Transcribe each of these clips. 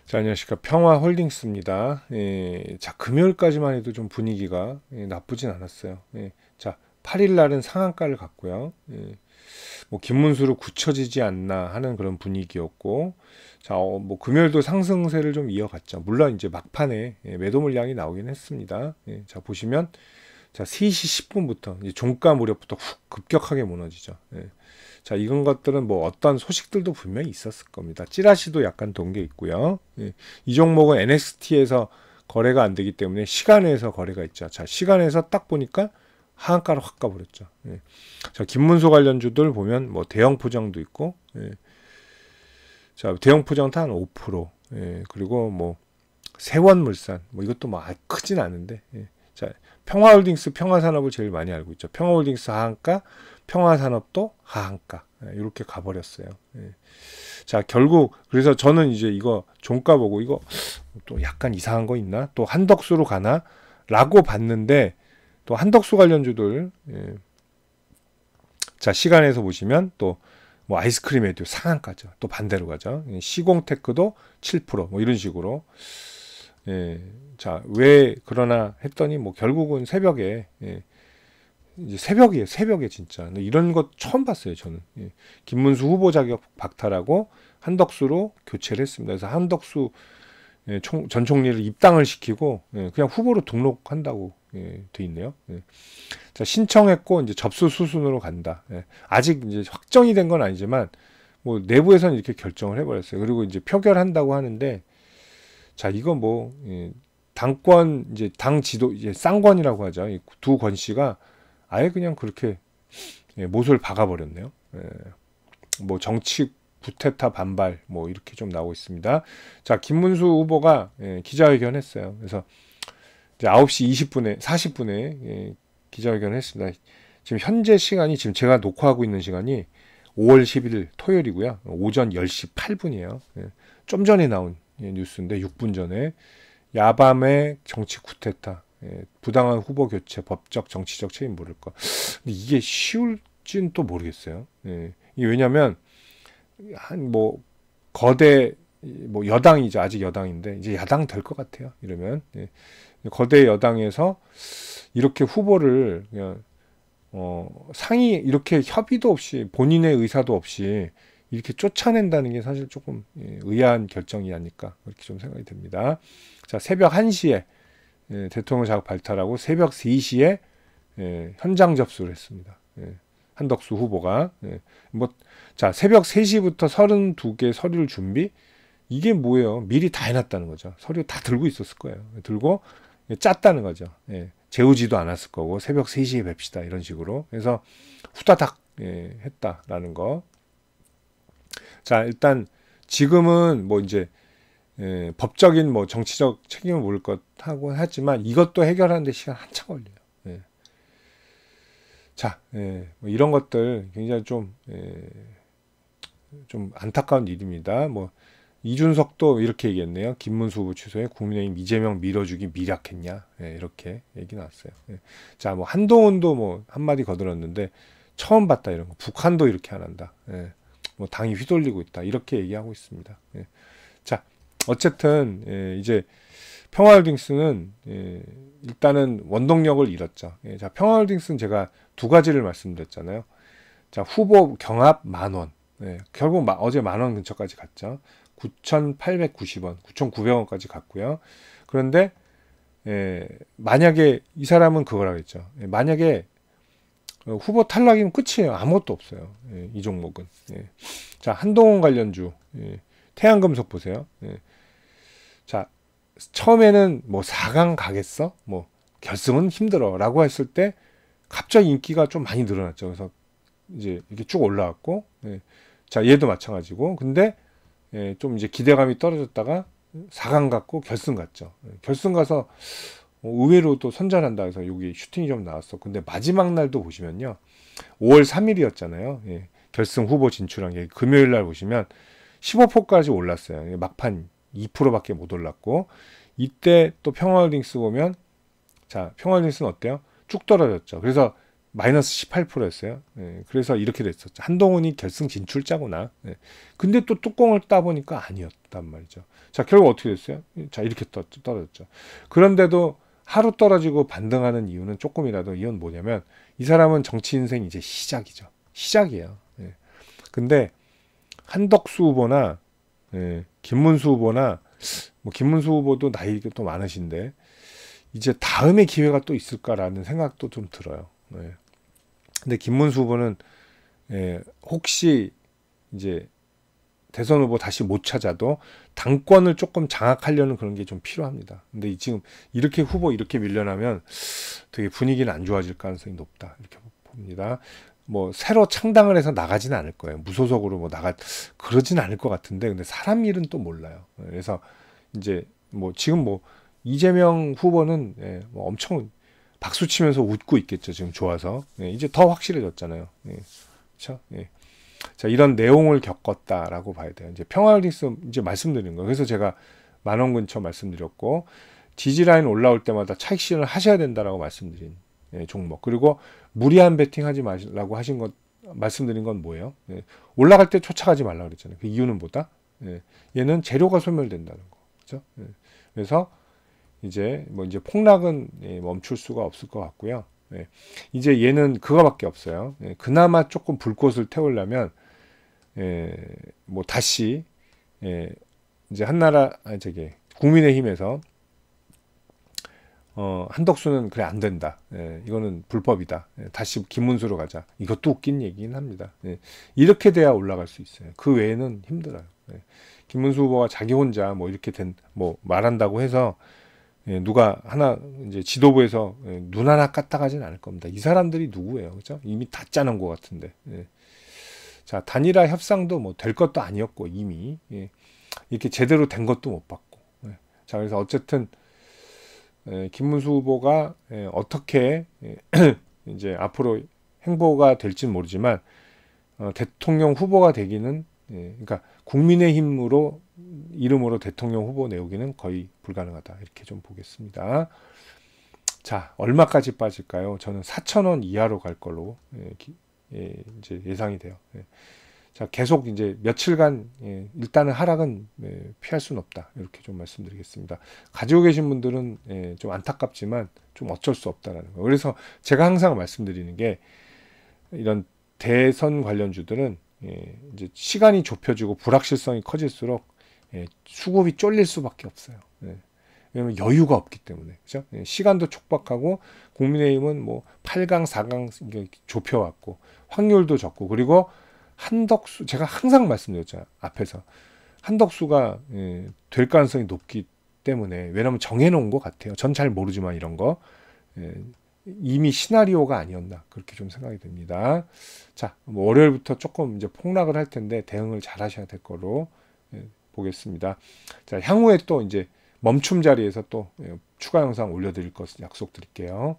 자, 안녕하십니까. 평화홀딩스입니다. 자, 금요일까지만 해도 좀 분위기가 나쁘진 않았어요. 자, 8일 날은 상한가를 갔고요. 뭐 김문수로 굳혀지지 않나 하는 그런 분위기였고, 자, 뭐 금요일도 상승세를 좀 이어갔죠. 물론 이제 막판에 매도 물량이 나오긴 했습니다. 자, 보시면 자, 3시 10분부터 이제 종가 무렵부터 훅 급격하게 무너지죠. 자, 이런 것들은 뭐 어떤 소식들도 분명히 있었을 겁니다. 찌라시도 약간 돈 게 있고요. 이 종목은 NXT에서 거래가 안 되기 때문에 시간에서 거래가 있죠. 자, 시간에서 딱 보니까 하한가로 확 가버렸죠. 자, 김문수 관련주들 보면 뭐 대형 포장도 있고, 자, 대형 포장도 한 5%, 그리고 뭐 세원물산, 뭐 이것도 뭐 크진 않은데, 자, 평화홀딩스, 평화산업을 제일 많이 알고 있죠. 평화홀딩스 하한가, 평화산업도 하한가. 이렇게 가버렸어요. 자, 결국 그래서 저는 이제 이거 종가 보고 이거 또 약간 이상한 거 있나? 또 한덕수로 가나? 라고 봤는데 또 한덕수 관련주들 자, 시간에서 보시면 또 뭐 아이스크림에도 상한가죠. 또 반대로 가죠. 시공테크도 7%뭐 이런 식으로. 자, 왜 그러나 했더니 뭐 결국은 새벽에 이제 새벽에 진짜 이런 것 처음 봤어요. 저는 김문수 후보 자격 박탈하고 한덕수로 교체를 했습니다. 그래서 한덕수 전 총리를 입당을 시키고 그냥 후보로 등록한다고 돼 있네요. 자, 신청했고 이제 접수 수순으로 간다. 아직 이제 확정이 된 건 아니지만 뭐 내부에서는 이렇게 결정을 해버렸어요. 그리고 이제 표결한다고 하는데 자, 이거 뭐 당권 이제 당 지도 이제 쌍권이라고 하죠. 두 권 씨가 아예 그냥 그렇게 못을 박아버렸네요. 뭐 정치 구테타 반발 뭐 이렇게 좀 나오고 있습니다. 자, 김문수 후보가 기자회견했어요. 그래서 이제 9시 20분에 40분에 기자회견을 했습니다. 지금 현재 시간이 지금 제가 녹화하고 있는 시간이 5월 11일 토요일이고요. 오전 10시 8분이에요. 좀 전에 나온 뉴스인데 6분 전에 야밤의 정치 쿠데타, 부당한 후보 교체, 법적 정치적 책임 물을 것. 근데 이게 쉬울지는 또 모르겠어요. 이게 왜냐하면 한 뭐 거대 뭐 여당이죠. 아직 여당인데 이제 야당 될 것 같아요. 이러면 거대 여당에서 이렇게 후보를 그냥 상위 이렇게 협의도 없이 본인의 의사도 없이 이렇게 쫓아낸다는 게 사실 조금 의아한 결정이 아닐까 그렇게 좀 생각이 듭니다. 자, 새벽 1시에 대통령 자격 발탈하고 새벽 3시에 현장 접수를 했습니다. 한덕수 후보가 뭐 자, 새벽 3시부터 32개 서류를 준비 이게 뭐예요? 미리 다 해놨다는 거죠. 서류 다 들고 있었을 거예요. 들고 짰다는 거죠. 재우지도 않았을 거고 새벽 3시에 뵙시다 이런 식으로 그래서 후다닥 했다라는 거. 자, 일단 지금은 뭐 이제 법적인 뭐 정치적 책임을 물을 것 하고 하지만 이것도 해결하는데 시간 한참 걸려요. 자, 뭐 이런 것들 굉장히 좀 안타까운 일입니다. 뭐 이준석도 이렇게 얘기했네요. 김문수 후보 취소에 국민의힘 이재명 밀어주기 미약했냐 이렇게 얘기 나왔어요. 자, 뭐 한동훈도 뭐 한마디 거들었는데 처음 봤다 이런 거. 북한도 이렇게 안 한다. 뭐 당이 휘둘리고 있다 이렇게 얘기하고 있습니다. 자, 어쨌든 이제 평화홀딩스는 일단은 원동력을 잃었죠. 자, 평화홀딩스는 제가 두 가지를 말씀드렸잖아요. 자, 후보 경합 10,000원. 결국 어제 10,000원 근처까지 갔죠. 9,890원, 9,900원까지 갔고요. 그런데 만약에 이 사람은 그걸 하겠죠. 만약에 후보 탈락이면 끝이에요. 아무것도 없어요. 이 종목은. 자, 한동훈 관련주 태양금속 보세요. 자, 처음에는 뭐 4강 가겠어? 뭐 결승은 힘들어 라고 했을 때 갑자기 인기가 좀 많이 늘어났죠. 그래서 이제 이렇게 쭉 올라왔고 자, 얘도 마찬가지고 근데 좀 이제 기대감이 떨어졌다가 4강 갔고 결승 갔죠. 결승 가서 의외로 또 선전한다 해서 여기 슈팅이 좀 나왔어. 근데 마지막 날도 보시면요. 5월 3일이었잖아요. 결승 후보 진출한 게 금요일 날 보시면 15%까지 올랐어요. 막판 2%밖에 못 올랐고 이때 또 평화홀딩스 보면 자, 평화홀딩스는 어때요? 쭉 떨어졌죠. 그래서 마이너스 18%였어요. 예, 그래서 이렇게 됐었죠. 한동훈이 결승 진출자구나. 예. 근데 또 뚜껑을 따보니까 아니었단 말이죠. 자, 결국 어떻게 됐어요? 자, 이렇게 떨어졌죠. 그런데도 하루 떨어지고 반등하는 이유는 조금이라도, 이건 뭐냐면 이 사람은 정치 인생 이제 시작이죠. 시작이에요. 예. 근데 한덕수 후보나 김문수 후보나, 뭐 김문수 후보도 나이가 또 많으신데 이제 다음에 기회가 또 있을까라는 생각도 좀 들어요. 근데 김문수 후보는 혹시 이제 대선 후보 다시 못 찾아도 당권을 조금 장악하려는 그런 게 좀 필요합니다. 근데 지금 이렇게 후보 이렇게 밀려나면 되게 분위기는 안 좋아질 가능성이 높다, 이렇게 봅니다. 뭐 새로 창당을 해서 나가지는 않을 거예요. 무소속으로 뭐 그러진 않을 것 같은데, 근데 사람 일은 또 몰라요. 그래서 이제 뭐 지금 뭐 이재명 후보는 뭐 엄청 박수 치면서 웃고 있겠죠. 지금 좋아서. 이제 더 확실해졌잖아요. 그렇죠? 자, 이런 내용을 겪었다라고 봐야 돼요. 이제 평화리스 이제 말씀드린 거예요. 그래서 제가 10,000원 근처 말씀드렸고, 지지라인 올라올 때마다 차익 실현을 하셔야 된다라고 말씀드린 종목. 그리고 무리한 베팅하지 말라고 하신 것, 말씀드린 건 뭐예요? 올라갈 때 쫓아가지 말라 그랬잖아요. 그 이유는 뭐다? 얘는 재료가 소멸된다는 거. 그렇죠? 그래서 이제 폭락은 멈출 수가 없을 것 같고요. 이제 얘는 그거밖에 없어요. 그나마 조금 불꽃을 태우려면 뭐 다시 이제 국민의힘에서 한덕수는 그래 안 된다. 이거는 불법이다. 다시 김문수로 가자. 이것도 웃긴 얘기긴 합니다. 이렇게 돼야 올라갈 수 있어요. 그 외에는 힘들어요. 김문수 후보가 자기 혼자 뭐 이렇게 말한다고 해서 누가 하나 이제 지도부에서 눈 하나 까딱하진 않을 겁니다. 이 사람들이 누구예요, 그죠? 이미 다 짜놓은 것 같은데. 자, 단일화 협상도 뭐 될 것도 아니었고 이미 이렇게 제대로 된 것도 못 봤고. 자, 그래서 어쨌든 김문수 후보가 어떻게 이제 앞으로 행보가 될지는 모르지만 대통령 후보가 되기는, 그러니까 국민의힘으로 이름으로 대통령 후보 내오기는 거의 불가능하다, 이렇게 좀 보겠습니다. 자, 얼마까지 빠질까요? 저는 4,000원 이하로 갈 걸로 이제 예상이 돼요. 자, 계속 이제 며칠간 일단은 하락은 피할 수는 없다, 이렇게 좀 말씀드리겠습니다. 가지고 계신 분들은 좀 안타깝지만 좀 어쩔 수 없다라는 거. 그래서 제가 항상 말씀드리는 게, 이런 대선 관련주들은 이제 시간이 좁혀지고 불확실성이 커질수록 수급이 쫄릴 수밖에 없어요. 왜냐면 여유가 없기 때문에. 그죠? 시간도 촉박하고, 국민의힘은 뭐 8강, 4강 좁혀왔고, 확률도 적고, 그리고 한덕수, 제가 항상 말씀드렸잖아요. 앞에서. 한덕수가 될 가능성이 높기 때문에, 왜냐면 정해놓은 것 같아요. 전 잘 모르지만 이런 거. 이미 시나리오가 아니었나, 그렇게 좀 생각이 됩니다. 자, 뭐 월요일부터 조금 이제 폭락을 할 텐데 대응을 잘 하셔야 될 거로 보겠습니다. 자, 향후에 또 이제 멈춤 자리에서 또 추가 영상 올려드릴 것을 약속드릴게요.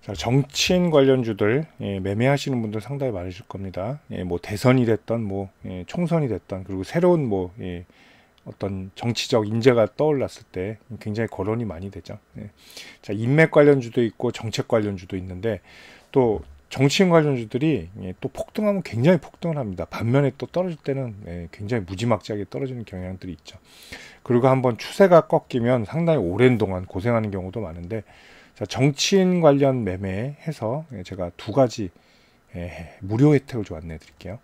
자, 정치인 관련주들 매매하시는 분들 상당히 많으실 겁니다. 뭐 대선이 됐던 뭐 총선이 됐던, 그리고 새로운 뭐 어떤 정치적 인재가 떠올랐을 때 굉장히 거론이 많이 되죠. 자, 인맥 관련주도 있고 정책 관련주도 있는데, 또 정치인 관련주들이 또 폭등하면 굉장히 폭등을 합니다. 반면에 또 떨어질 때는 굉장히 무지막지하게 떨어지는 경향들이 있죠. 그리고 한번 추세가 꺾이면 상당히 오랜 동안 고생하는 경우도 많은데, 자, 정치인 관련 매매해서 제가 2가지 무료 혜택을 좀 안내해 드릴게요.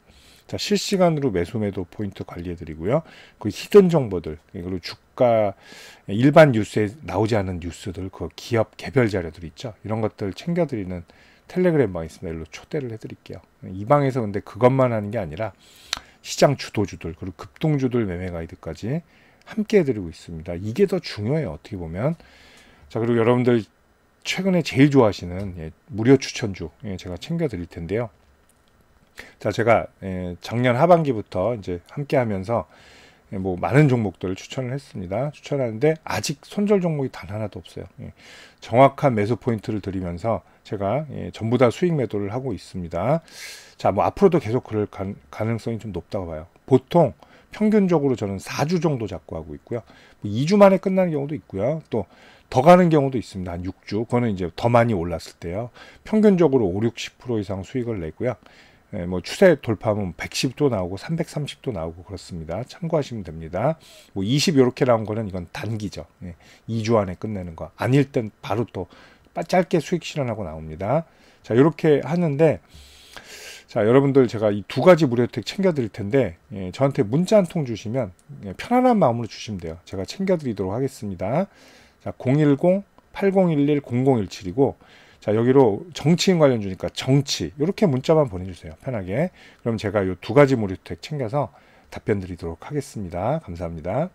자, 실시간으로 매수 매도 포인트 관리해 드리고요. 그 히든 정보들, 그리고 주가 일반 뉴스에 나오지 않은 뉴스들, 그 기업 개별 자료들 있죠. 이런 것들 챙겨 드리는 텔레그램 방이 있습니다. 일로 초대를 해 드릴게요. 이 방에서 근데 그것만 하는 게 아니라 시장 주도주들, 그리고 급등주들 매매 가이드까지 함께 해드리고 있습니다. 이게 더 중요해요, 어떻게 보면. 자, 그리고 여러분들 최근에 제일 좋아하시는 무료 추천주 제가 챙겨 드릴 텐데요. 자, 제가 작년 하반기부터 이제 함께 하면서 뭐 많은 종목들을 추천을 했습니다. 추천하는데 아직 손절 종목이 단 하나도 없어요. 정확한 매수 포인트를 드리면서 제가 전부 다 수익 매도를 하고 있습니다. 자, 뭐 앞으로도 계속 그럴 가능성이 좀 높다고 봐요. 보통 평균적으로 저는 4주 정도 잡고 하고 있고요. 뭐 2주 만에 끝나는 경우도 있고요. 또 더 가는 경우도 있습니다. 한 6주. 그거는 이제 더 많이 올랐을 때요. 평균적으로 5, 60% 이상 수익을 내고요. 예, 뭐 추세 돌파하면 110도 나오고 330도 나오고 그렇습니다. 참고하시면 됩니다. 뭐 20 이렇게 나온 거는 이건 단기죠. 예, 2주 안에 끝내는 거. 아닐 땐 바로 또 짧게 수익 실현하고 나옵니다. 자, 이렇게 하는데, 자, 여러분들 제가 이 두 가지 무료 혜택 챙겨 드릴 텐데, 예, 저한테 문자 한 통 주시면, 예, 편안한 마음으로 주시면 돼요. 제가 챙겨 드리도록 하겠습니다. 자, 010-8011-0017이고, 자, 여기로 정치인 관련 주니까 정치, 이렇게 문자만 보내주세요. 편하게. 그럼 제가 이 두 가지 무료 혜택 챙겨서 답변 드리도록 하겠습니다. 감사합니다.